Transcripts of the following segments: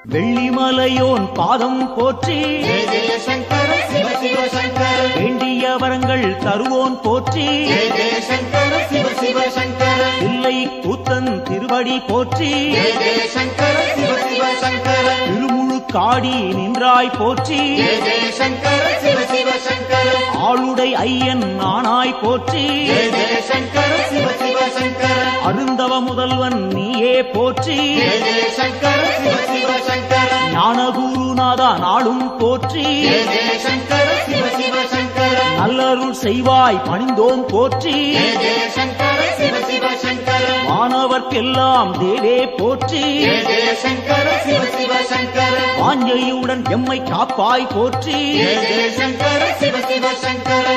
வெள்ளிமலையோன் பாதம் போற்றி ஜெய ஜெய சங்கர சிவ சிவ சங்கர வேண்டிய வரங்கள் தருவோன் போற்றி ஜெய ஜெய சங்கர சிவ சிவ சங்கர இல்லை கூத்தன் திருவடி போற்றி ஜெய ஜெய சங்கர சிவ சிவ சங்கர திருமுழுக்காடி நின்றாய் போற்றி ஜெய ஜெய சங்கர சிவ சிவ சங்கர ஆளுடை ஐயன் நானாய் போற்றி ஜெய ஜெய சங்கர சிவ சிவ சங்கர அருந்தவ முதல்வன் நீயே போற்றி ஜெய ஜெய சங்கர சிவ சிவ சங்கர ஞானகுருநாதா நாளும் போற்றி ஜெய ஜெய சங்கர சிவ சிவ சங்கர நல்லருள் செய்வாய் பணிந்தோம் போற்றி ஜெய ஜெய சங்கர சிவ சிவ சங்கர வானவர்க்கெல்லாம் தேவே போற்றி ஜெய ஜெய சங்கர சிவ சிவ சங்கர வாஞ்சையுடன் எம்மை காப்பாய் போற்றி ஜெய ஜெய சங்கர சிவ சிவ சங்கர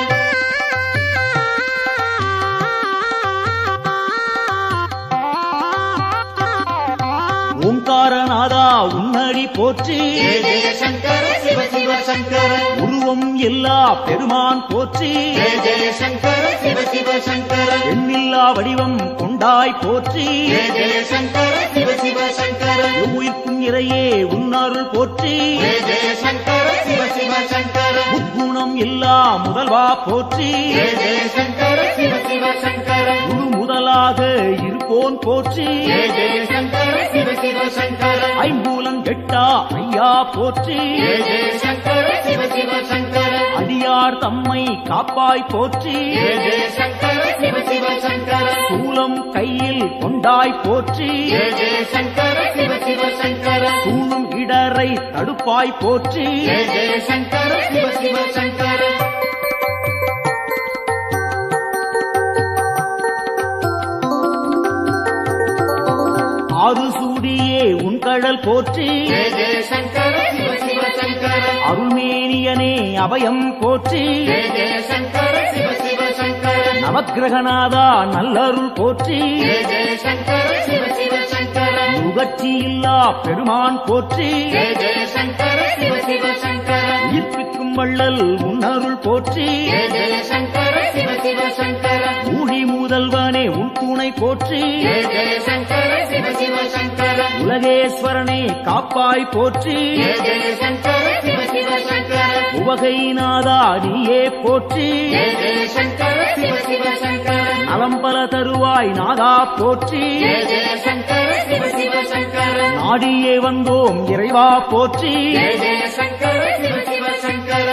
ஓங்காரநாதா உன்னடி போற்றி ஜெய ஜெய சங்கர சிவ சிவ சங்கர உருவம் எல்லா பெருமான் போற்றி ஜெய ஜெய சங்கர சிவ சிவ சங்கர எண்ணில்லா வடிவம் கொண்டாய் போற்றி ஜெய ஜெய சங்கர சிவ சிவ சங்கர உயிர்க்கும் இறையே உன்னருள் போற்றி ஜெய ஜெய சங்கர சிவ சிவ சங்கர முக்குணம் எல்லா முதல்வா போற்றி ஜெய ஜெய சங்கர சிவ சிவ சங்கர குரு முதலாக இருப்போன் போற்றி ஜெய ஜெய சங்கர சிவ சிவ சங்கர ஐம்பூலம் கெட்டா ஐயா போற்றி ஜெய ஜெய சங்கர சிவ சிவ சங்கர அடியார் தம்மை காப்பாய் போற்றி ஜெய ஜெய சங்கர சிவ சிவ சங்கர சூலம் கையில் கொண்டாய் போற்றி ஜெய ஜெய சங்கர சிவ சிவ சங்கர சூழும் இடரை தடுப்பாய் போற்றி ஜெய ஜெய சங்கர சிவ சிவ சங்கர ஆறு சூடியே உன் கடல் போற்றி ஜெய ஜெய சங்கர சிவ சிவ சங்கர அருள்மேனியனே அபயம் போற்றி ஜெய ஜெய சங்கர சிவ சிவ சங்கர நவக்கிரகநாதா நல்லருள் போற்றி ஜெய ஜெய சங்கர சிவ சிவ சங்கர முகர்ச்சி இல்லா பெருமான் போற்றி ஜெய ஜெய சங்கர சிவ சிவ சங்கர உயிர்ப்பிக்கும் வள்ளல் உன்னருள் போற்றி ஜெய ஜெய சங்கர சிவ சிவ சங்கர ஊழி முதல்வனே உன் துணை போற்றி ஜெய ஜெய சங்கர சிவ சிவ சங்கர உலகேஸ்வரனே காப்பாய் போற்றி ஜெய ஜெய சங்கர சிவ சிவ சங்கர உவகைநாதா நீயே போற்றி ஜெய ஜெய சங்கர சிவ சிவ சங்கர நலம் பல தருவாய் நாதா போற்றி ஜெய ஜெய சங்கர சிவ சிவ சங்கர நாடியே வந்தோம் இறைவா போற்றி ஜெய ஜெய சங்கர சிவ சிவ சங்கர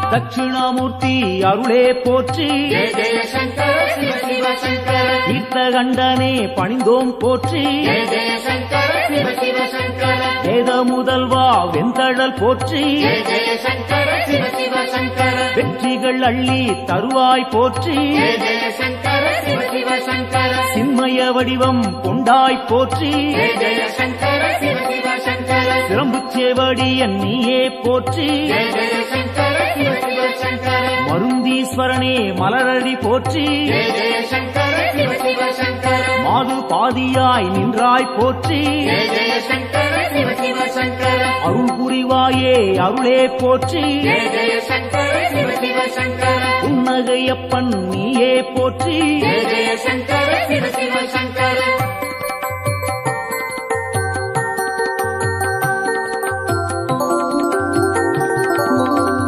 தட்சிணாமூர்த்தி அருளே போற்றி ஜெய ஜெய சங்கர சிவ சிவ சங்கர தீர்த்தகண்டனே பணிந்தோம் போற்றி ஜெய ஜெய சங்கர சிவ சிவ சங்கர வேத முதல்வா வெந்தழல் போற்றி ஜெய ஜெய சங்கர சிவ சிவ சங்கர வெற்றிகள் அள்ளி தருவாய் போற்றி ஜெய ஜெய சங்கர சிவ சிவ சங்கர சின்மய வடிவம் கொண்டாய் போற்றி ஜெய ஜெய சங்கர சிவ சிவ சங்கர சிரம்புச்சேவடியன் நீயே போற்றி ஜெய ஜெய சங்கர சிவ சிவ சங்கர மருந்தீஸ்வரனே மலரடி போற்றி ஜெய ஜெய சங்கர சிவ சிவ சங்கர மாது பாதியாய் நின்றாய் போற்றி ஜெய ஜெய சங்கர சிவ சிவ சங்கர அருள் புரிவாயே அருளே போற்றி ஜெய ஜெய சங்கர சிவ சிவ சங்கர புன்னகையப்பன் நீயே போற்றி ஜெய ஜெய சங்கர சிவ சிவ சங்கர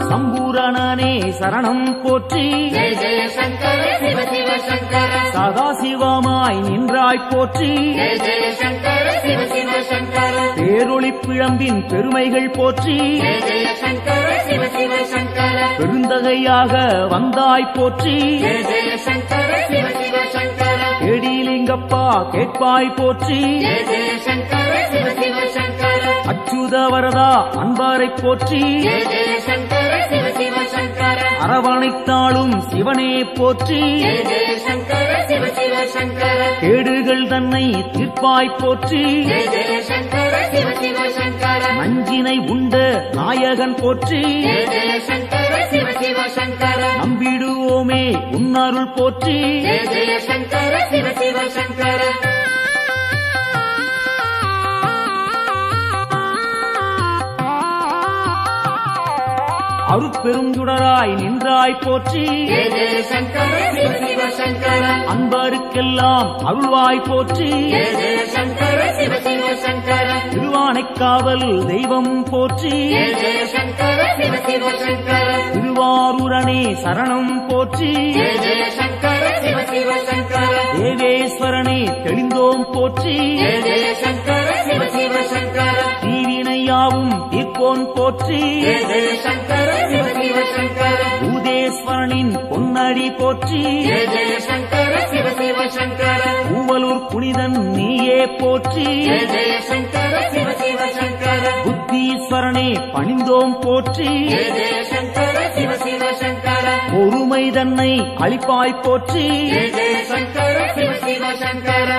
சம்பூரணனே சரணம் போற்றி ஜெய ஜெய சங்கர சிவ சிவ சங்கர சதாசிவமாய் நின்றாய் போற்றி ஜெய ஜெய சங்கர சிவ சிவ சங்கர பேரொளி பிழம்பின் பெருமைகள் போற்றி ஜெய ஜெய சங்கர சிவ சிவ சங்கர பெருந்தகையாக வந்தாய் போற்றி ஜெய ஜெய சங்கர சிவ சிவ சங்கர கேடிலிங்கப்பா கேட்பாய் போற்றி ஜெய ஜெய சங்கர சிவ சிவ சங்கர அச்சுத வரதா அன்பாரை போற்றி ஜெய ஜெய சங்கர சிவ சிவ சங்கர அரவணைத்தாளும் சிவனே போற்றி ஜெய ஜெய சங்கர சிவ சிவ சங்கர கேடுகள் தன்னை தீர்ப்பாய் போற்றி ஜெய ஜெய சங்கர சிவ சிவ சங்கர நஞ்சினை உண்ட நாயகன் போற்றி ஜெய ஜெய சங்கர சிவ சிவ சங்கர நம்பிடுவோமே உன்னருள் போற்றி ஜெய ஜெய சங்கர சிவ சிவ சங்கர அருட்பெருஞ்சுடராய் நின்றாய் போற்றி ஜெய ஜெய சங்கர சிவ சிவ சங்கர அன்பருக்கெல்லாம் அருள்வாய் போற்றி ஜெய ஜெய சங்கர சிவ சிவ சங்கர திருவானைக்காவல் தெய்வம் போற்றி ஜெய ஜெய சங்கர சிவ சிவ சங்கர திருவாரூரணே சரணம் போற்றி ஜெய ஜெய சங்கர சிவ சிவ சங்கர தேவேஸ்வரனே தெளிந்தோம் போற்றி ஜெய ஜெய சங்கர சிவ சிவ சங்கர தீவினையாவும் தீர்ப்போன் போற்றி ஜெய ஜெய சங்கர சிவ சிவ சங்கர பூதேஸ்வரனின் பொன்னடி போற்றி ஜெய ஜெய சங்கர சிவ சிவ சங்கர பூவலூர் புனிதன் நீயே போற்றி ஜெய ஜெய சங்கர சிவ சிவ சங்கர புத்தீஸ்வரனே பணிந்தோம் போற்றி ஜெய ஜெய சங்கர சிவ சிவ சங்கர பொறுமை தன்னை அளிப்பாய் போற்றி ஜெய ஜெய சங்கர சிவ சிவ சங்கர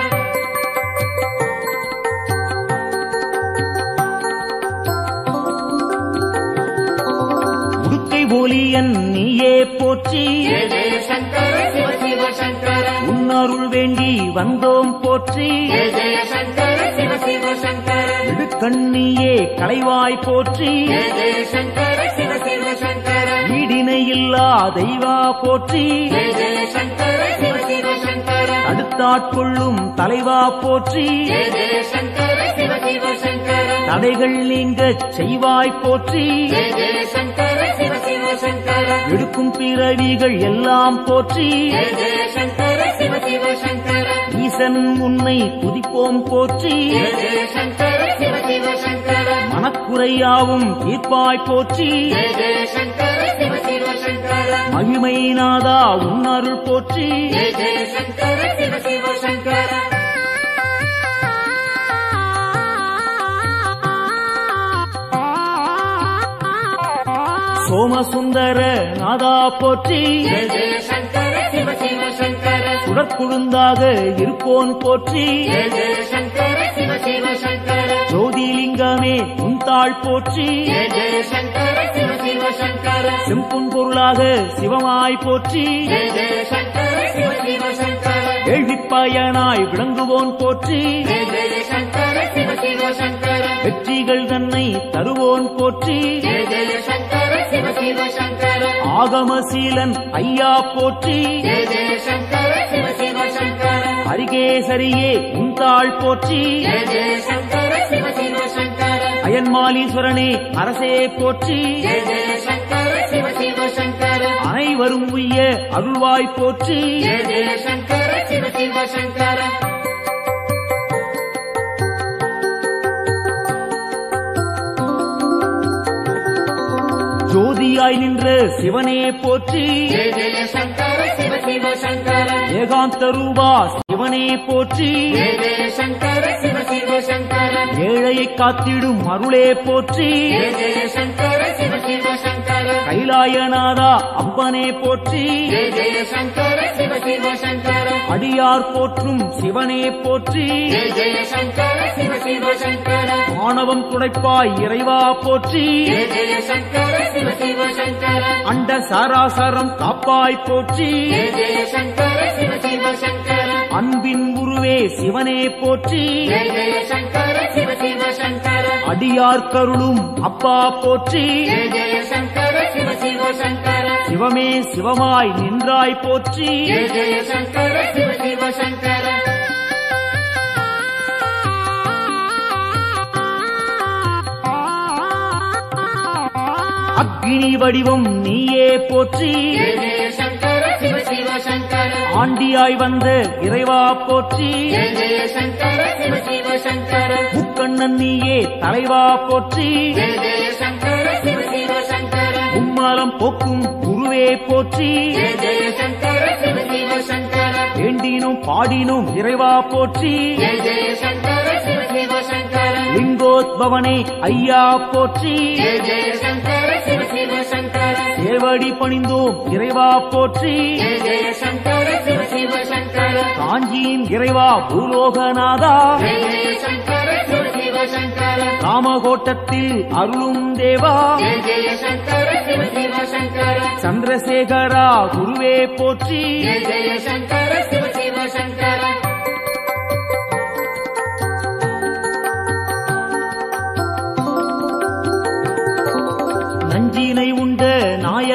உடுக்கை ஒலியன் நீயே போற்றி ஜெய ஜெய சங்கர சிவ சிவ சங்கர உன்னருள் வேண்டி வந்தோம் போற்றி ஜெய ஜெய சங்கர சிவ சிவ சங்கர இடுக்கண்ணியே களைவாய் போற்றி ஜெய ஜெய சங்கர சிவ சிவ சங்கர ஈடிணையில்லா தெய்வா போற்றி ஜெய ஜெய சங்கர சிவ சிவ சங்கர அடுத்தாட்கொள்ளும் தலைவா போற்றி ஜெய ஜெய சங்கர சிவ சிவ சங்கர தடைகள் நீங்கச் செய்வாய் போற்றி ஜெய ஜெய சங்கர சிவ சிவ சங்கர எடுக்கும் பிறவிகள் எல்லாம் போற்றி ஜெய ஜெய சங்கர சிவ சிவ சங்கர ஈசன் உன்னை துதிப்போம் போற்றி ஜெய ஜெய சங்கர சிவ சிவ சங்கர மனக்குறையாவும் தீர்ப்பாய் போற்றி ஜெய ஜெய சங்கர சிவ சிவ சங்கர மகிமை நாதா உன்னருள் போற்றி ஜெய ஜெய சங்கர சிவ சிவ சங்கர சோமசுந்தர நாதா போற்றி ஜெய ஜெய சங்கர சிவ சிவ சங்கர சுடற்குழுந்தாக இருப்போன் போற்றி ஜெய ஜெய சங்கர சிவ சிவ சங்கர ஜோதிலிங்கமே உந்தாள் போற்றி ஜெய ஜெய சங்கர சிவ சிவ சங்கர செம்புன் பொருளாக சிவமாய் போற்றி ஜெய ஜெய சங்கர சிவ சிவ சங்கர கேள்விப்பயனாய் விளங்குவோன் போற்றி ஜெய ஜெய சங்கர சிவ சிவ சங்கர வெற்றிகள் தன்னை தருவோன் போற்றி ஜெய ஜெய சங்கர சிவ சிவ சங்கர ஆகமசீலன் ஐயா போற்றி ஜெய ஜெய சங்கர சிவ சிவ சங்கர ஹரிகேசரியே உந்தாள் போற்றி ஜெய ஜெய சங்கர சிவ சிவ சங்கர அயன்மாலீஸ்வரனே அரசே போற்றி ஜெய ஜெய சங்கர சிவ சிவ சங்கர அனைவரும் உய்ய அருள்வாய் போற்றி ஜெய ஜெய சங்கர சிவ சிவ சங்கர ஜோதியாய் நின்ற சிவனே போற்றி ஜெய ஜெய சங்கர சிவ சிவ சங்கர ஏகாந்த ரூபா சிவனே போற்றி ஜெய ஜெய சங்கர சிவ சிவ சங்கர ஏழையை காத்திடும் அருளே போற்றி ஜெய ஜெய சங்கர சிவ சிவ சங்கர கைலாயநாதா அப்பனே போற்றி ஜெய ஜெய சங்கர சிவ சிவ சங்கர அடியார் போற்றும் சிவனே போற்றி ஜெய ஜெய சங்கர சிவ சிவ சங்கர ஆணவம் துடைப்பாய் இறைவா போற்றி ஜெய ஜெய சங்கர சிவ சிவ சங்கர அண்ட சாராசாரம் காப்பாய் போற்றி ஜெய ஜெய சங்கர சிவ சிவ சங்கர அன்பின் குருவே சிவனே போற்றி ஜெய ஜெய சங்கர சிவ சிவ சங்கர அடியார் கருளும் அப்பா போற்றி ஜெய ஜெய சங்கர சிவ சிவ சங்கர சிவமே சிவமாய் நின்றாய் போற்றி ஜெய ஜெய சங்கர சிவ சிவ சங்கர அக்னி வடிவம் நீயே போற்றி ஜெய ஜெய சங்கர சிவ சிவ சங்கர ஆண்டியாய் வந்த இறைவா போற்றி ஜெய ஜெய சங்கர சிவ சிவ சங்கர முக்கண்ணன் நீயே தலைவா போற்றி ஜெய ஜெய சங்கர சிவ சிவ சங்கர மும்மாலம் போக்கும் குருவே போற்றி ஜெய ஜெய சங்கர சிவ சிவ சங்கர வேண்டினும் பாடினும் இறைவா போற்றி ஜெய ஜெய சங்கர சிவ சிவ சங்கர லிங்கோத்பவனே ஐயா போற்றி ஜெய ஜெய சங்கர சிவ சிவ சங்கர சேவடி பணிந்தோம் இறைவா போற்றி ஜெய ஜெய சங்கர சிவ சிவ சங்கர காஞ்சியின் இறைவா பூலோகநாதா ஜெய ஜெய சங்கர சிவ சிவ சங்கர ராமகோட்டத்தில் அருளும் தேவா ஜெய ஜெய சங்கர சிவ சிவ சங்கர சந்திரசேகரா குருவே போற்றி ஜெய ஜெய சங்கர சிவ சிவ சங்கர நஞ்சினை உண்ட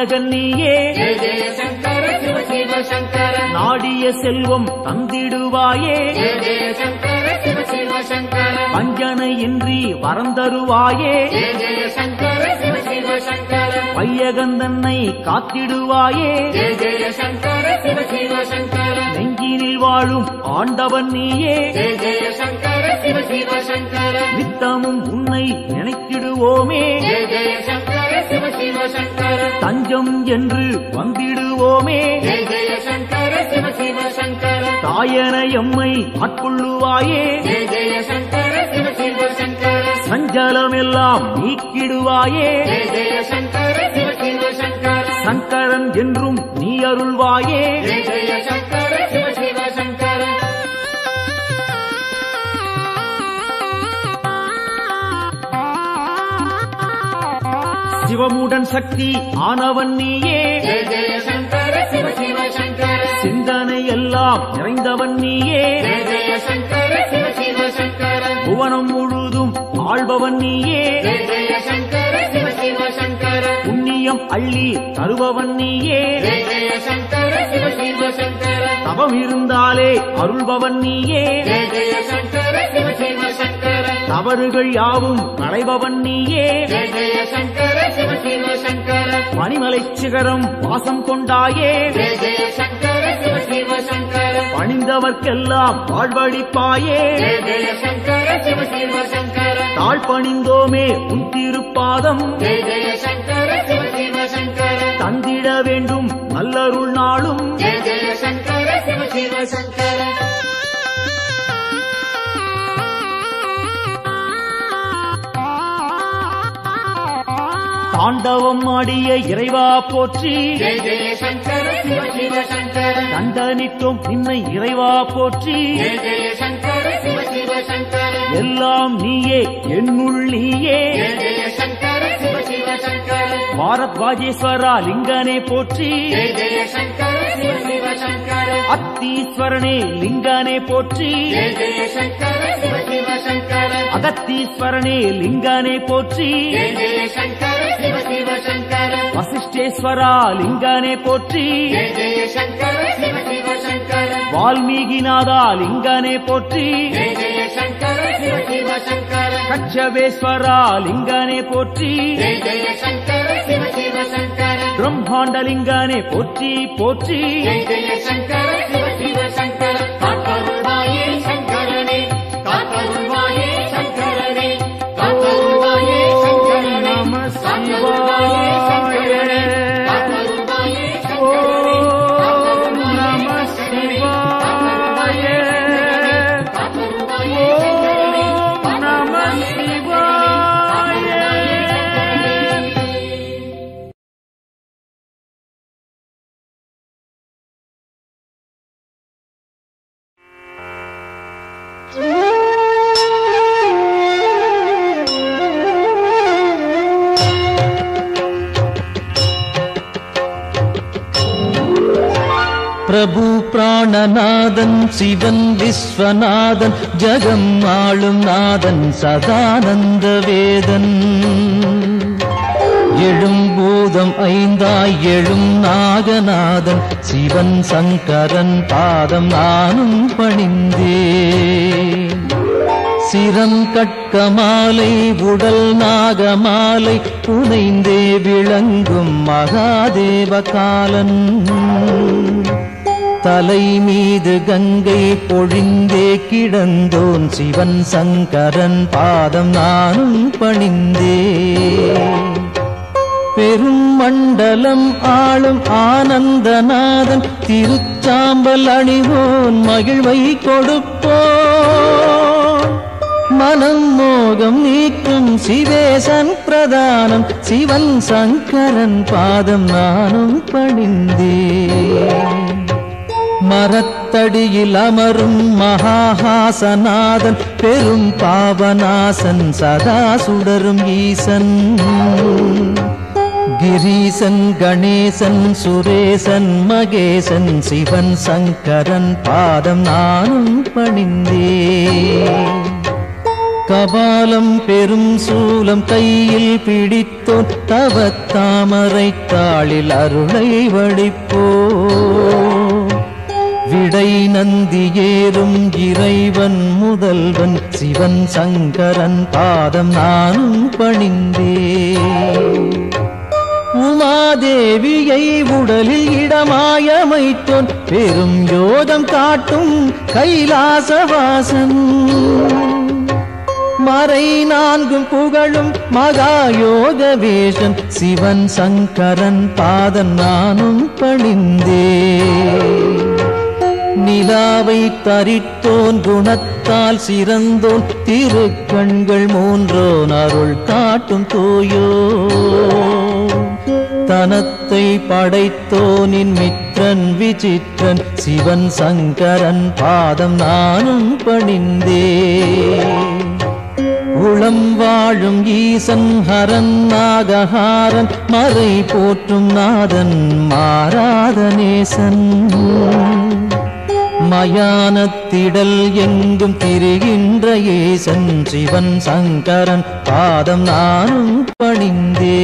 நாயகன் நீயே ஜெய ஜெய சங்கர சிவ சிவ சங்கர நாடிய செல்வம் தந்திடுவாயே ஜெய ஜெய சங்கர சிவ சிவ சங்கர வஞ்சனையின்றி வரந்தருவாயே ஜெய ஜெய சங்கர சிவ சிவ சங்கர வையகந்தன்னை காத்திடுவாயே ஜெய ஜெய சங்கர சிவ சிவ சங்கர நெஞ்சினில் வாழும் ஆண்டவன் நீயே ஜெய ஜெய சங்கர சிவ சிவ சங்கர நித்தமும் உன்னை நினைத்திடுவோமே ஜெய ஜெய சங்கர சிவ சிவ சங்கர தஞ்சம் என்று வந்திடுவோமே ஜெய ஜெய சங்கர சிவ சிவ சங்கர தாயன எம்மை ஆட்கொள்ளுவாயே ஜெய ஜெய சங்கர சிவ சிவ சங்கர சஞ்சலமெல்லாம் நீக்கிடுவாயே ஜெய ஜெய சங்கர சிவ சிவ சங்கர சங்கரன் என்றும் நீ அருள்வாயே ஜெய ஜெய சங்கர சிவ சிவ சங்கர சிவமுடன் சக்தி ஆனவன் நீயே ஜெய ஜெய சங்கர சிவ சிவ சங்கர சிந்தனை எல்லாம் நிறைந்தவன் நீயே ஜெய ஜெய சங்கர சிவ சிவ சங்கர புவனம் முழுதும் ஆள்பவன் நீயே ஜெய ஜெய சங்கர சிவ சிவ சங்கர புண்ணியம் அள்ளி தருபவன் நீயே ஜெய ஜெய சங்கர சிவ சிவ சங்கர தவம் இருந்தாலே அருள்பவன் நீயே ஜெய ஜெய சங்கர சிவ சிவ சங்கர தவறுகள் யாவும் களைபவன் நீயே ஜெய ஜெய சங்கர சிவ சிவ சங்கர பனிமலை சிகரம் வாசம் கொண்டாயே ஜெய ஜெய சங்கர சிவ சிவ சங்கர பணிந்தவர்க்கெல்லாம் வாழ்வழிப்பாயே ஜெய ஜெய சங்கர சிவ சிவ சங்கர தாழ் பணிந்தோமே உன் திருப்பாதம் ஜெய ஜெய சங்கர சிவ சிவ சங்கர தந்திட வேண்டும் நல்லருள் நாளும் ஜெய ஜெய சங்கர சிவ சிவ சங்கர தாண்டவம் ஆடிய இறைவா போற்றி ஜெய ஜெய சங்கர சிவ சிவ சங்கர தண்டனித்தோம் நின்னை இறைவா போற்றி ஜெய ஜெய சங்கர சிவ சிவ சங்கர எல்லாம் நீயே என்னுள் நீயே ஜெய ஜெய சங்கர சிவ சிவ சங்கர பாரத் வாஜேஸ்வரா லிங்கனே போற்றி ஜெய ஜெய சங்கர சிவ சிவ சங்கர அத்தீஸ்வரனே லிங்கனே போற்றி ஜெய ஜெய சங்கர சிவ சிவ சங்கர அகத்தீஸ்வரனே லிங்கனே போற்றி ஜெய ஜெய சங்கர சிவ சிவ சங்கர வசிஷ்டேஸ்வரா லிங்கனே போற்றி ஜெய ஜெய சங்கர சிவ சிவ சங்கர வால்மீகிநாதா லிங்கனே போற்றி ஜெய ஜெய சங்கர சிவ சிவ சங்கர கச்சபேஸ்வரா லிங்கனே போற்றி ஜெய ஜெய சங்கர சிவ சிவ சங்கர பிரம்மாண்ட லிங்கனே போற்றி போற்றி ஜெய ஜெய சங்கர சிவ சிவ சங்கர காத்தருள்வாயே சங்கரனே காத்தருள்வாயே சங்கரனே காத்தருள்வாயே சங்கரனே நம காத்தருள்வாயே சங்கரனே காத்தருள்வாயே சங்கரனே நம சிவாய காத்தருள்வாயே நம சிவாய பிரபு பிராணநாதன் சிவன் விஸ்வநாதன் ஜகம் ஆளும் நாதன் சதானந்த வேதன் எழும் பூதம் ஐந்தாய் எழும் நாகநாதன் சிவன் சங்கரன் பாதம் நானும் பணிந்தேன் சிரம் கட்கமாலை உடல் நாகமாலை புனைந்தே விளங்கும் மகாதேவ காலன் தலை மீது கங்கை பொழிந்தே கிடந்தோன் சிவன் சங்கரன் பாதம் நானும் பணிந்தேன் பெரும் மண்டலம் ஆளும் ஆனந்தநாதன் திருச்சாம்பல் அணிவோன் மகிழ்வை கொடுப்போன் மனம் மோகம் நீக்கும் சிவேசன் பிரதானம் சிவன் சங்கரன் பாதம் நானும் பணிந்தேன் மரத்தடியில் அமரும் மகாஹாசநாதன் பெரும் பாவநாசன் சதா சுடரும் ஈசன் கிரீசன் கணேசன் சுரேசன் மகேசன் சிவன் சங்கரன் பாதம் நானும் பணிந்தேன் கபாலம் பெரும் சூலம் கையில் பிடித்தோன் தவத்தாமரை தாளில் அருளை வடிப்போ விடை நந்தி ஏறும் இறைவன் முதல்வன் சிவன் சங்கரன் பாதம் நானும் பணிந்தே உமாதேவியை உடலில் இடமாயமைத்தோன் பெரும் யோகம் காட்டும் கைலாசவாசன் மறை நான்கும் புகழும் மகாயோக வேஷன் சிவன் சங்கரன் பாதம் நானும் பணிந்தே நிலாவை தரித்தோன் குணத்தால் சிறந்தோன் திருக்கண்கள் மூன்றோன் அருள் காட்டும் தூயோ தனத்தை படைத்தோனின் மித்திரன் விசித்திரன் சிவன் சங்கரன் பாதம் நானும் பணிந்தே உளம் வாழும் ஈசன் ஹரன் நாகஹாரன் மறை போற்றும் நாதன் மாறாத நேசன் மயானத்திடல் எங்கும் திரிகின்ற ஏசன் சிவன் சங்கரன் பாதம் நானும் பணிந்தே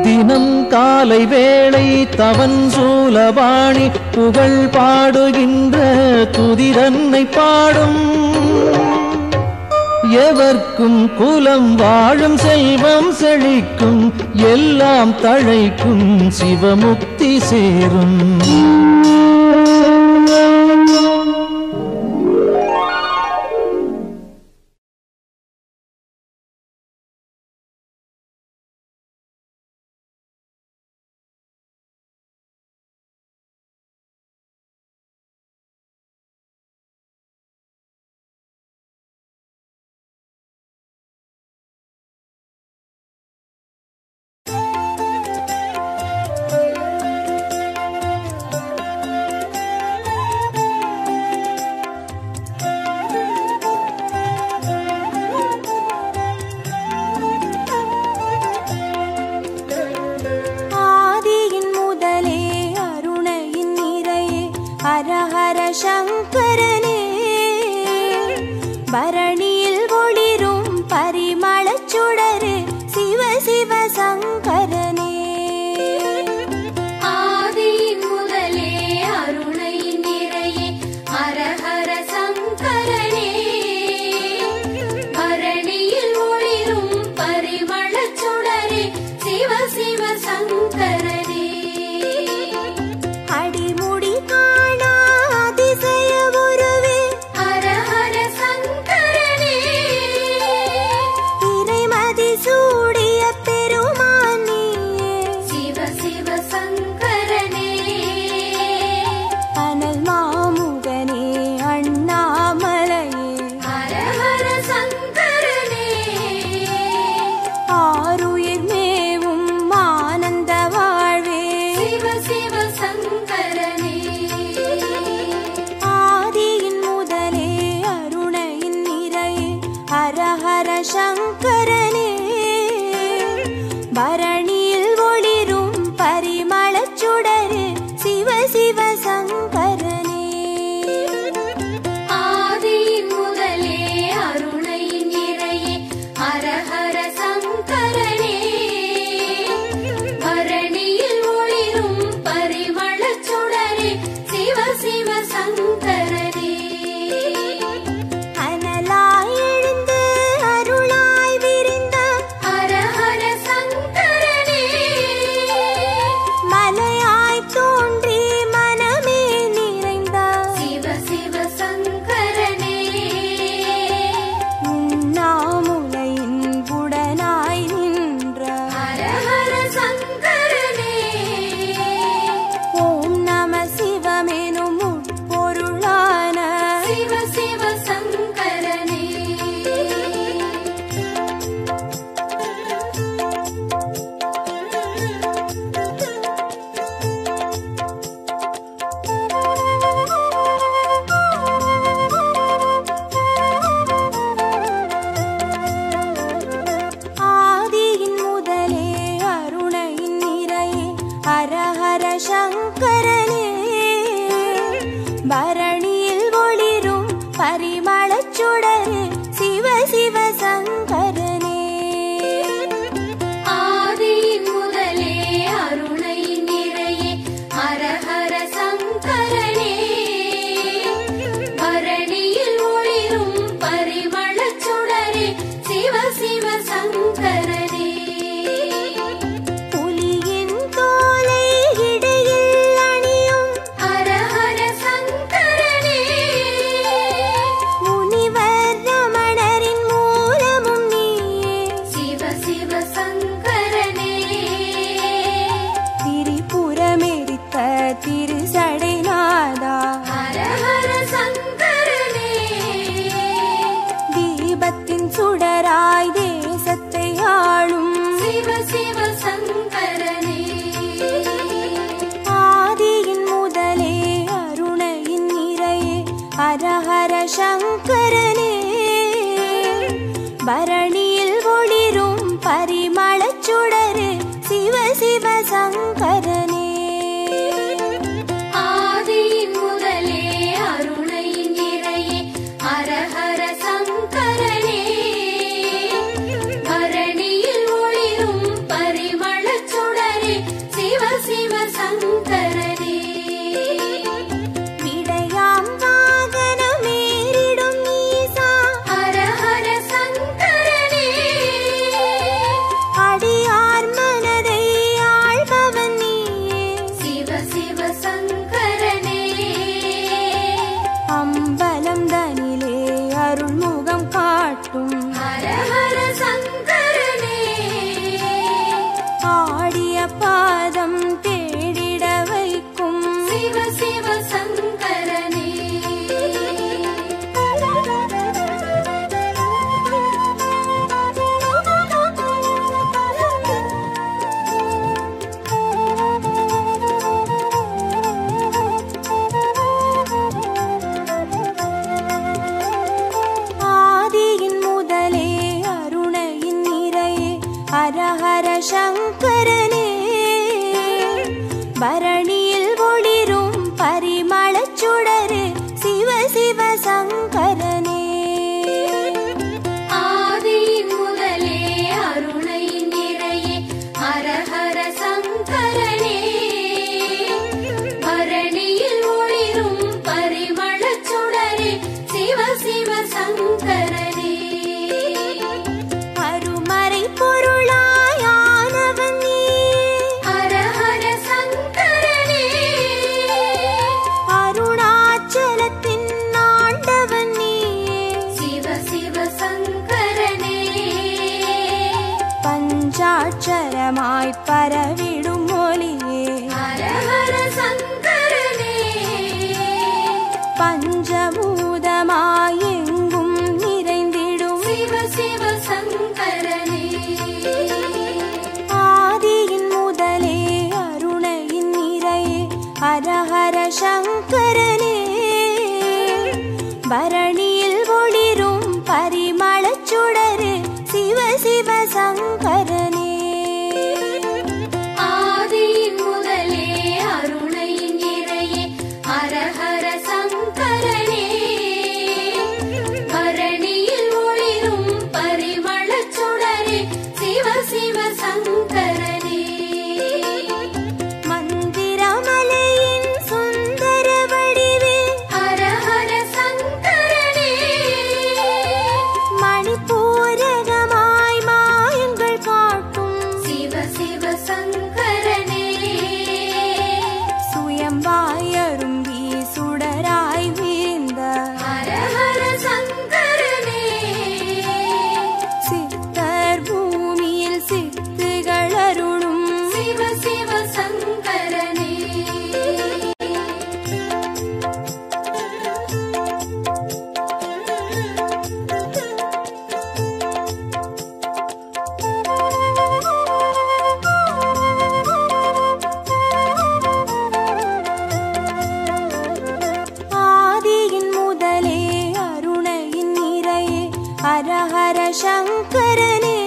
தினம் காலை வேளை தவன் சூலபாணி புகழ் பாடுகின்ற துதிரன்னை பாடும் எவர்க்கும் குலம் வாழும் செல்வம் செழிக்கும் எல்லாம் தழைக்கும் சிவமுக்தி சேரும் சங்கரனே பரணியில் ஒளிரும் பரிமளச் சுடரே சிவ சிவ சங்கரனே ஆதியின் முதலே அருணை நிறையே ஹர ஹர சங்கரனே பரணியில் ஒளிரும் பரிமளச் சுடரே சிவ சிவ சங்கரனே அடிமுடி காணா அதிசய உருவே ஹர ஹர சங்கரனே இறைமதி சூடிய பெருமானே சிவ சிவ சங்கரனே அனல் மாமுகனே அண்ணாமலையே ஹர ஹர சங்கரனே ஆருயிர் மேவும் ஆனந்த வாழ்வே சிவ சிவ சங்கரனே ஆதியின் முதலே அருணையின் நிறையே ஹர ஹர சங்கரனே பரணியில் ஒளிரும் பரிமளச் சுடரே சிவ சிவ சங்கரனே ஆதியின் முதலே அருணை நிறையே ஹர ஹர சங்கரனே பரணியில் ஒளிரும் பரிமளச் சுடரே சிவ சிவ சங்கரனே அனலாய் எழுந்து அருளாய் விரிந்த ஹர ஹர சங்கரனே மலையாய் தோன்றி மனமே நிறைந்த சிவ சிவ சங்கரனே உண்ணாமுலையின் உடனாய் நின்ற ஹர ஹர சங்கரனே ஓம் நம சிவமெனும் உட்பொருளான சிவ சிவ சங்கரனே ஆதியின் முதலே அருணையின் நிறையே ஹர ஹர சங்கரனே பரணியில் ஒளிரும் பரிமளச் சுடரே சிவ சங்கரனே ஆதியின் முதலே அருணையின் நிறையே ஹரஹர சங்கரனே பரணியில் ஒளிரும் பரிமளச் சுடரே சிவ சிவ சங்கரனே விடையாம் வாகனமேறிடும் ஈசா ஹரஹர சங்கரனே அடியார் மனதை ஆள்பவன் நீயே சிவ சிவ சங்கரனே அம்பலம் தனிலே அருள்முகம் காட்டும் ஹரஹர சங்கரனே ஆடிய பாதம் தேடிட வைக்கும் சிவ சிவ சங்கரனே ஆதியின் முதலே அருணையின் நிறையே ஹரஹர சங்கரனே பரணியில் ஒளிரும் பரிமளச் சுடரே சிவ சிவ சங்கரனே ஆதியின் முதலே அருணையின் நிறையே ஹரஹர சங்கரனே பரணியில் ஒளிரும் பரிமளச் சுடரே சிவ சிவ சங்கரனே அருமறை பொருளாயானவன் நீயே ஹரஹர சங்கரனே அருணாச்சலத்தின் ஆண்டவன் நீயே சிவ சிவ சங்கரனே பஞ்சாட்சரமாய் பரவிடும் ஒளியே ஹரஹர சங்கரனே பஞ்சபூதமாய் எங்கும் நிறைந்திடும் சிவ சிவ சங்கரனே ஆதியின் முதலே அருணையின் நிறையே ஹரஹர சங்கரனே பரணியில் ஒளிரும் பரிமளச் சுடரே சிவ சிவ சங்கரனே ஆதியின் முதலே அருணையின் நிறையே ஹரஹர சங்கரனே பரணியில் ஒளிரும் பரிமளச் சுடரே சிவ சிவ சங்கரனே மந்திரமலையின் சுந்தர வடிவே ஹரஹர சங்கரனே மணிப்பூரகமாய் மாயங்கள் காட்டும் சிவ சிவ சங்கரனே சுயம்பாயரும்பி சுடராய் வீழ்ந்த ஹரஹர சங்கரனே சித்தர் பூமியில் சித்துகள் அருளும் சிவ சிவ சங்கரனே ஆதியின் முதலே அருணையின் நிறையே ஹரஹர சங்கரனே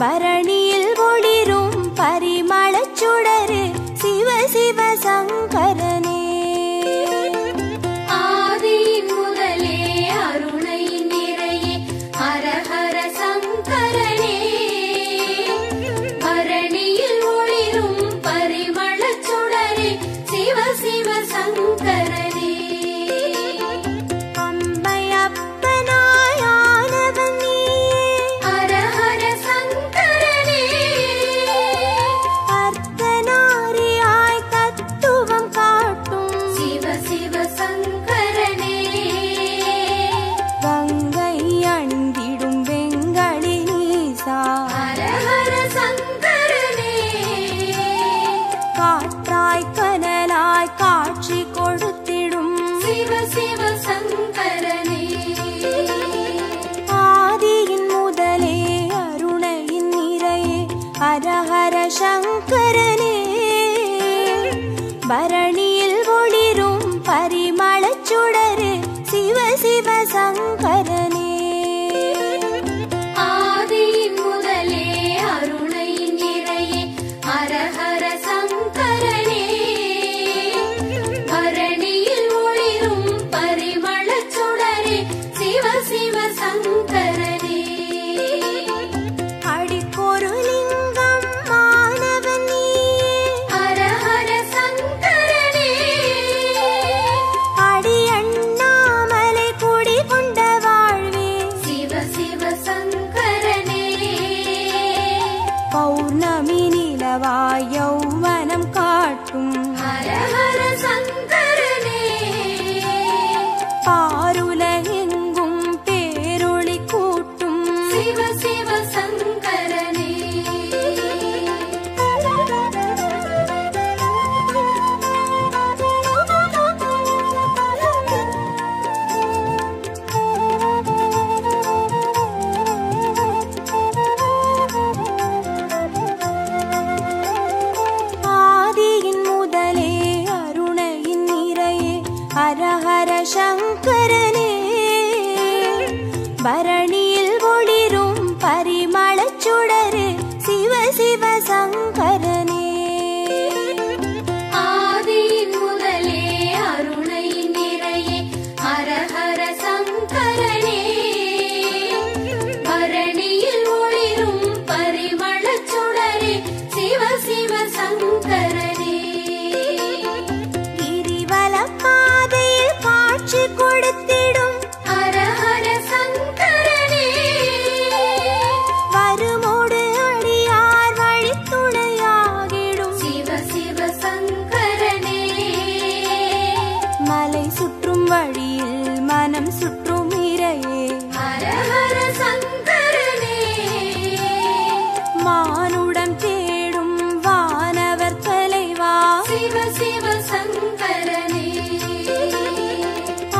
பரணியில் ஒளிரும் பரிமளச் சுடரே சிவ சிவ சங்கரனே ஆதியின் முதலே அருணையின் நிறையே ஹரஹர சங்கரனே பரணியில் ஒளிரும் பரிமளச் சுடரே சிவ சிவ சங்கரனே அம்மையப்பனாயானவன் நீயே ஹரஹர சங்கரனே அர்த்தநாரியாய் தத்துவம் காட்டும் சிவ சிவ சங்கரனே கங்கை அணிந்திடும் வெங்கடி நீசா ஹரஹர சங்கரனே காற்றாய் கனலாய் காட்சி கொடுத்திடும் சிவ சிவ சங்கரனே ஆதியின் முதலே அருணையின் நிறையே ஹரஹர சங்கரனே பரணியில் ஒளிரும் பரிமளச் சுடரே சிவ சிவ சங்கரனே ஆதியின் முதலே அருணையின் நிறையே பௌர்ணமி நிலவாய் யௌவனம் காட்டும் ஹர ஹர சங்கரனே பாருலகெங்கும் பேரொளி கூட்டும் சிவ சிவ சங்கரனே ஆதியின் முதலே அருணையின் நிறையே ஹர ஹர சங்கரனே பரணியில் ஒளிரும் பரிமளச் சுடரே சிவ சிவ சங்கரனே ஆதியின் முதலே அருணையின் நிறையே ஹர ஹர சங்கரனே பரணியில் ஒளிரும் பரிமளச் சுடரே சிவ சிவ சங்கரனே கிரிவலம் பாதையில் காட்சி கொடுத்திடும் ஹர ஹர சங்கரனே வருமோடு அடியார் வழித்துணையாகிடும் சிவ சிவ சங்கரனே மலை சுற்றும் வழியில் மனம் சுற்றும் இறையே ஹர ஹர சங்கரனே மானுடம் தேடும் வானவர் தலைவா சிவ சிவ சங்கரனே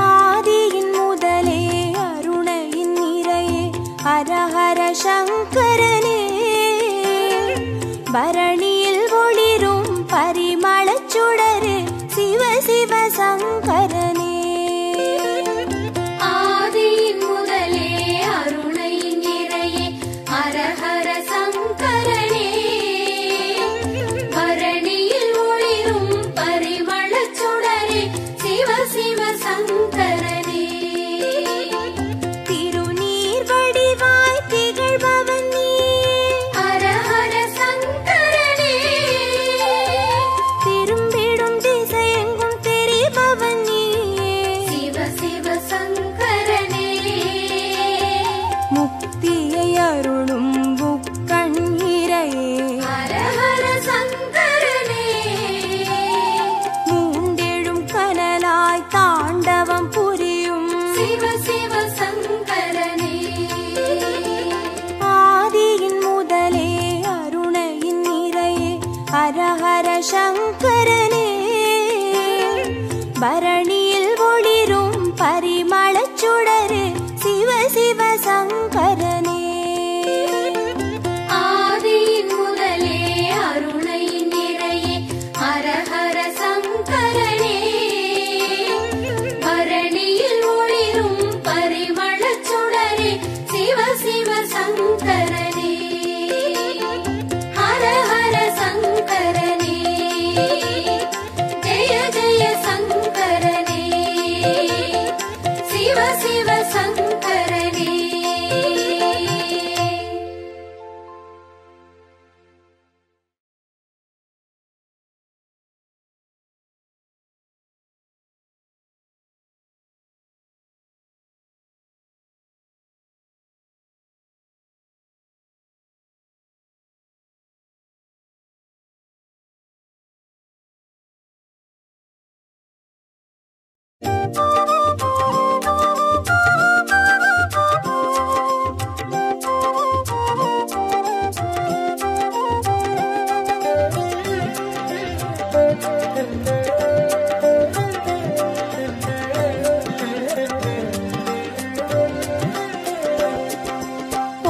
ஆதியின் முதலே அருணையின் நிறையே ஹர ஹர சங்கரனே பரணியில் ஒளிரும் பரிமளச் சுடரே சிவ சிவ சங்கரனே ஆதியின் முதலே அருணையின் நிறையே ஹர ஹர சங்கரனே பரணியில் ஒளிரும் பரிமளச் சுடரே சிவ சிவ சங்கரனே திருநீர் வடிவாய் திகழ்பவன் நீ ஹர ஹர சங்கரனே திரும்பிடும் திசையெங்கும் தெரிபவன் நீயே சிவ சிவ சங்கரனே முக்தியை அருளும் புக்கண் இறையே ஹர ஹர சங்கரனே மூண்டெழும் கனலாய் தாண்டவம் புரியும் சிவ சிவ சங்கரனே ஆதியின் முதலே அருணையின் நிறையே ஹர ஹர சங்கரனே பரணியில் ஒளிரும் பரிமளச் சுடரே சிவ சிவ சங்கரனே ஆதியின் முதலே அருணையின் நிறையே ஹர ஹர சங்கரனே பரணியில் ஒளிரும் பரிமளச் சுடரே சிவ சிவ சங்கரனே ஹர ஹர சங்கரனே ஜெய ஜெய சங்கரனே சிவ சிவ சங்கரனே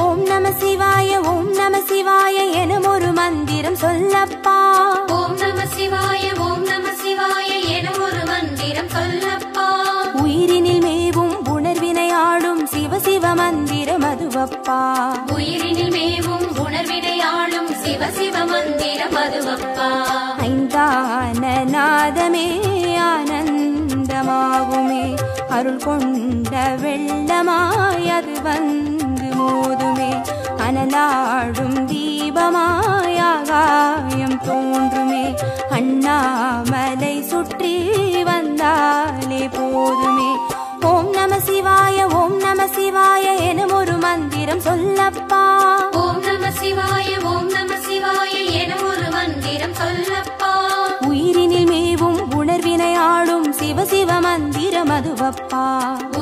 ஓம் நம சிவாய எனும் ஒரு மந்திரம் சொல்லப்பா ஓம் நம சிவாய எனும் ஒரு மந்திரம் சொல்லப்பா உயிரினில் மேவும் உணர்வினை ஆளும் சிவ சிவ மந்திரம் அதுவப்பா உயிரினில் மேவும் உணர்வினை ஆளும் சிவ சிவ மந்திரம் அதுவப்பா ஐந்தான நாதமே ஆனந்தமாகுமே அருள் கொண்ட வெள்ளமாய் அது வந்து மோதுமே அனலாடும் தீபமாய் ஆகாயம் தோன்றுமே அண்ணாமலை சுற்றி வந்தாலே போதுமே ஓம் நம சிவாய எனும் ஒரு மந்திரம் சொல்லப்பா ஓம் நம சிவாய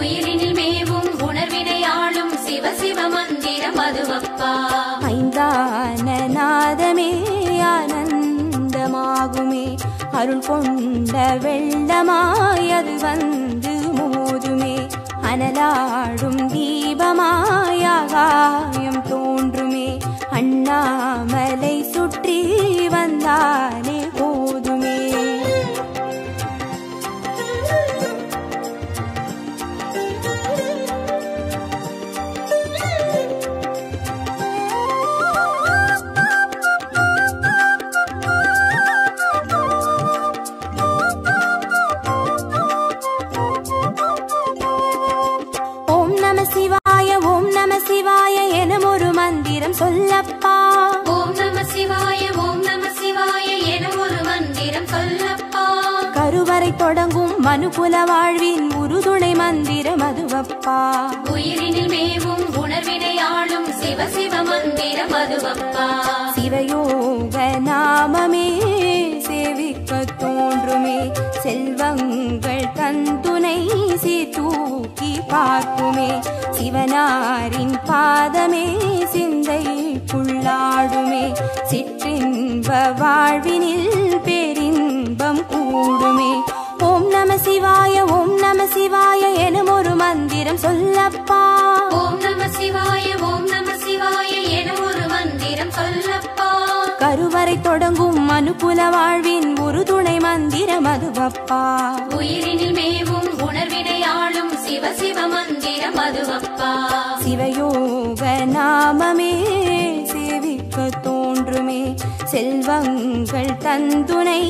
உயிரினில் மேவும் உணர்வினையாளும் சிவ சிவ மந்திரம் அதுவப்பா. ஐந்தான நாதமே ஆனந்தமாகுமே, அருள் கொண்ட வெள்ளமாய் அது வந்து மோதுமே, அனலாடும் தீபமாய் ஆகாயம் தோன்றுமே, அண்ணாமலை சுற்றி வந்தானே போதுமே. சிவாய எனும் ஒரு மந்திரம் சொல்லப்பா. ஓம் நம சிவாய ஓம் நம சிவாய எனும் ஒரு மந்திரம் சொல்லப்பா. கருவறை தொடங்கும் மனுகுல வாழ்வின் உறுதுணை மந்திரம் அதுவப்பா. உயிரினில் மேவும் உணர்வினையாளும் சிவ சிவ மந்திரம் அதுவப்பா. சிவயோக நாமமே சேவிக்க தோன்றுமே, செல்வங்கள் தந்துணை தூக்கி பார்க்குமே, சிவனாரின் பாதமே சிந்தைக்குள்ளாடுமே, சிற்றின்ப வாழ்வினில் பேரின்பம் கூடுமே. ஓம் நம சிவாய ஓம் நம சிவாய எனும் ஒரு மந்திரம் சொல்லப்பா. ஓம் நம சிவாய ஓம் நம சிவாய எனும் ஒரு மந்திரம் சொல்லப்பா. கருவறை தொடங்கும் மனுகுல வாழ்வின் உறுதுணை மந்திரம் அதுவப்பா. உயிரினில் மேவும் உணர்வினையாளும் சிவ சிவ மந்திரம் அதுவப்பா. சிவயோக நாமமே சேவிக்க தோன்றுமே, செல்வங்கள் தந்துணை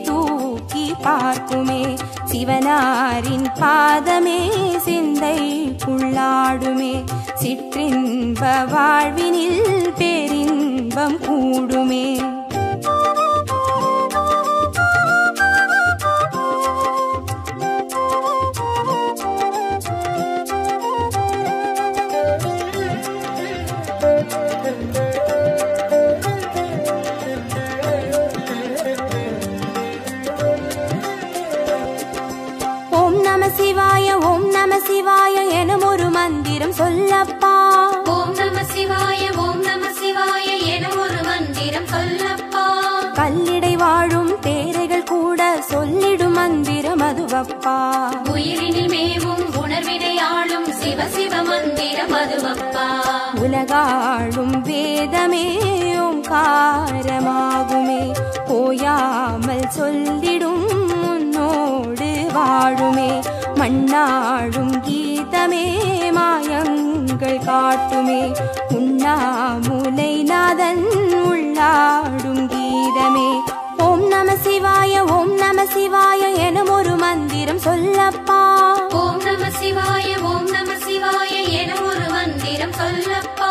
தூக்கி பார்க்குமே, சிவனாரின் பாதமே சிந்தைக்குள்ளாடுமே, சிற்றின்ப வாழ்வினில் பேரின்பம் கூடுமே. ஓம் நம சிவாய எனும் ஒரு மந்திரம் சொல்லப்பா. ஓம் நம சிவாய ஓம் நம சிவாய எனும் ஒரு மந்திரம் சொல்லப்பா. கல்லிடை வாழும் தேரைகள் கூட சொல்லிடும் மந்திரம் அதுவப்பா. உயிரினில் மேவும் உணர்வினையாளும் சிவ சிவ மந்திரம் அதுவப்பா. உலகாளும் வேதமே ஓங்காரமாகுமே, போயாமல் சொல்லிடும் உன்னோடு வாழுமே, மண்ணாடும் கீதமே மாயங்கள் காட்டுமே, உண்ணாமுலை நாதன் உள்ளாடும் கீதமே. ஓம் நம சிவாய ஓம் நம சிவாய எனும் ஒரு மந்திரம் சொல்லப்பா. ஓம் நம சிவாய ஓம் நம சிவாய எனும் ஒரு மந்திரம் சொல்லப்பா.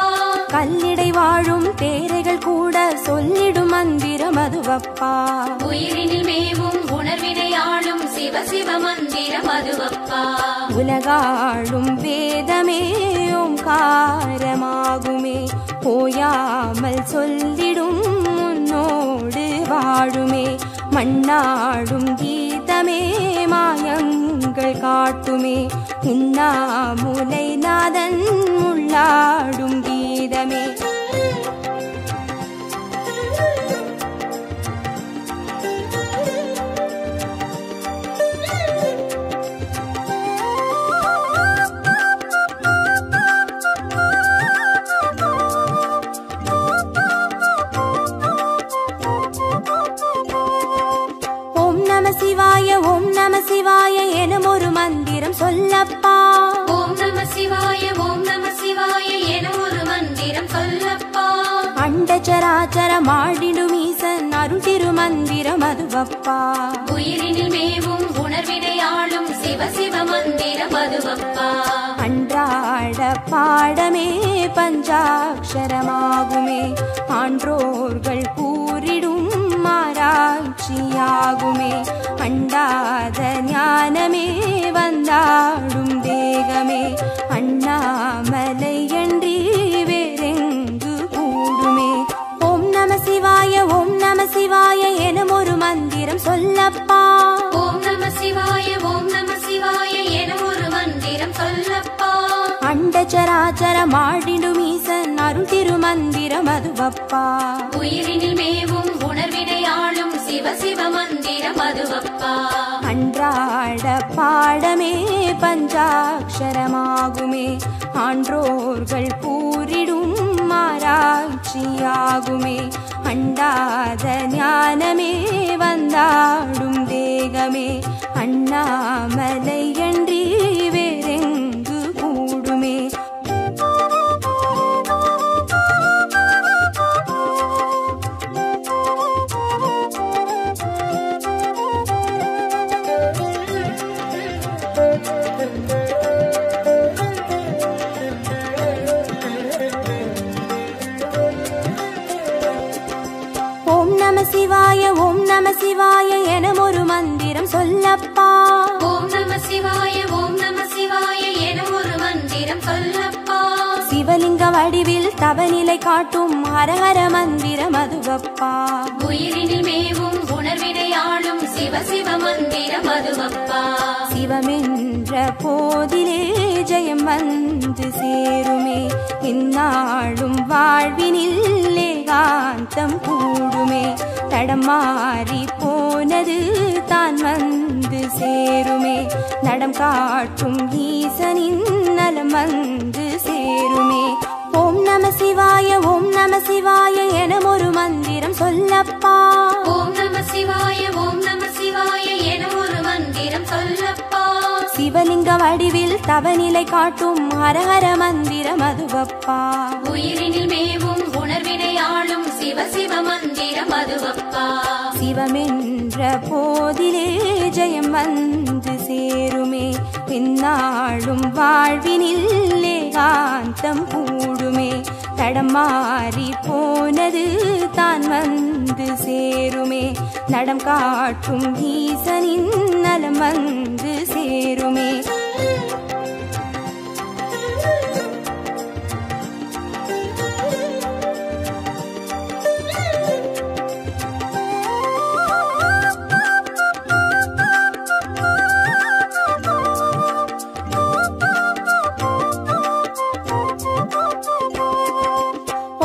கல்லிடை வாழும் தேரைகள் கூட சொல்லிடும் மந்திரம் அதுவப்பா. உயிரினில் மேவும் உணர்வினையாளும் சிவ சிவ மந்திரம் அதுவப்பா. உலகாளும் வேதமே ஓங்காரமாகுமே, போயாமல் சொல்லிடும் உன்னோடு வாழுமே, மண்ணாடும் கீதமே மாயங்கள் காட்டுமே, உண்ணாமுலை நாதன் உள்ளாடும் கீதமே. ஓம் நம சிவாய எனும் ஒரு மந்திரம் சொல்லப்பா. ஓம் நம சிவாய ஓம் நம சிவாய எனும் ஒரு மந்திரம் சொல்லப்பா. அண்டச்சராச்சரம் ஆடிடும் ஈசன் அருள் திருமந்திரம் அதுவப்பா. உயிரினில் மேவும் உணர்வினையாளும் சிவ சிவ மந்திரம் அதுவப்பா. அன்றாட பாடமே பஞ்சாட்சரமாகுமே, ஆன்றோர்கள் கூறிடும் ஆராய்ச்சியாகுமே, அண்டாத ஞானமே வந்தாடும் தேகமே, அண்ணாமலை அன்றி வேறெங்கு கூடுமே. ஓம் நம சிவாய ஓம் நம சிவாய எனும் ஒரு மந்திரம் சொல்லப்பா. ஓம் நம சிவாய ஓம் நம சிவாய எனும் ஒரு மந்திரம் அண்டச்சராச்சரம் ஆடிடும் ஈசன் அருள் திருமந்திரம் அதுவப்பா. உயிரினில் மேவும் உணர்வினை ஆளும் சிவ சிவ மந்திரம் அதுவப்பா. அன்றாட பாடமே பஞ்சாட்சரமாகுமே, ஆன்றோர்கள் கூறிடும் ஆராய்ச்சியாகுமே. அண்டாத ஞானமே வந்தாடும் தேகமே, அண்ணாமலை அன்றி வேறெங்கு கூடுமே. ஓம் நம சிவாய ஓம் நம சிவாய என ஒரு மந்திரம் சொல்லப்பா. ஓம் நம சிவாய ஓம் நம சிவாய என ஒரு மந்திரம் சொல்லப்பா. சிவலிங்க வடிவில் தவநிலை காட்டும் ஹரஹர மந்திரம் அதுவப்பா. உயிரினில் மேவும் உணர்வினை ஆளும் சிவ சிவ மந்திரம் அதுவப்பா. சிவமென்ற போதிலே ஜெயம் வந்து சேருமே, இந்நாளும் வாழ்வினில் ஏகாந்தம் கூடுமே. தடம் மாறி போனது தான் வந்து சேருமே, நடம் காட்டும் ஈசனின் நலம் வந்து சேருமே. ஓம் நம சிவாய ஓம் நம சிவாய என ஒரு மந்திரம் சொல்லப்பா. ஓம் நம சிவாய ஓம் நம சிவாய என ஒரு மந்திரம் சொல்லப்பா. சிவலிங்க வடிவில் தவநிலை காட்டும் ஹரஹர மந்திரம் அதுவப்பா. உயிரினில் மேவும் உணர்வினை ஆளும் சிவ சிவ மந்திரம் அதுவப்பா. சிவமென்ற போதிலே ஜெயம் வந்து சேருமே, பின்னாளும் வாழ்வினில் ஏகாந்தம் கூடுமே. தடம் மாறி போனது தான் வந்து சேருமே, நடம் காட்டும் ஈசனின் நலம் வந்து சேருமே.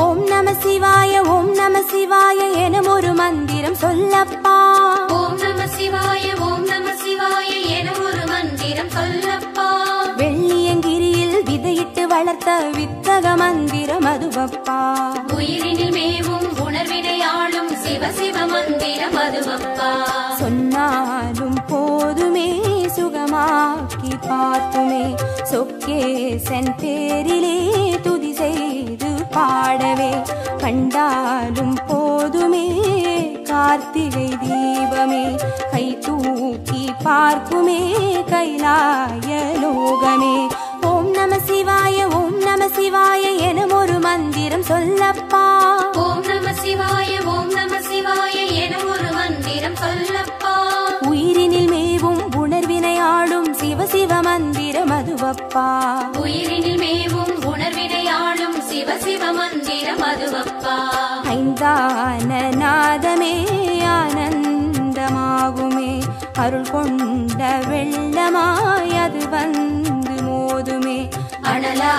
ஓம் நம சிவாய ஓம் நம சிவாய என ஒரு மந்திரம் சொல்லப்பா. ஓம் நம சிவாய ஓம் நம சிவாய என ஒரு மந்திரம் சொல்லப்பா. வெள்ளியங்கிரியில் விதையிட்டு வளர்த்த வித்தக மந்திரம் அதுவப்பா. உயிரினில் மேவும் உணர்வினை ஆளும் சிவ சிவ மந்திரம் அதுவப்பா. சொன்னாலும் போதுமே சுகமாக்கி பார்த்துமே, சொக்கேசன் பேரிலே துதி செய்து பாடவே. கண்டாலும் போதுமே கார்த்திகை தீபமே, கை தூக்கி பார்க்குமே கைலாய லோகமே. ஓம் நம சிவாய ஓம் நம சிவாய என ஒரு மந்திரம் சொல்லப்பா. ஓம் நம சிவாய ஓம் நம சிவாய என ஒரு மந்திரம் சொல்லப்பா. உயிரினில் மேவும் உணர்வினை ஆளும் சிவ சிவ மந்திரம் அதுவப்பா. உயிரினில் மேவும் உணர்வினை ஆளும் சிவ சிவ மந்திரம் அதுவப்பா. ஐந்தான நாதமே ஆனந்தமாகுமே, அருள் கொண்ட வெள்ளமாய் அது வந்து மோதுமே. அனலா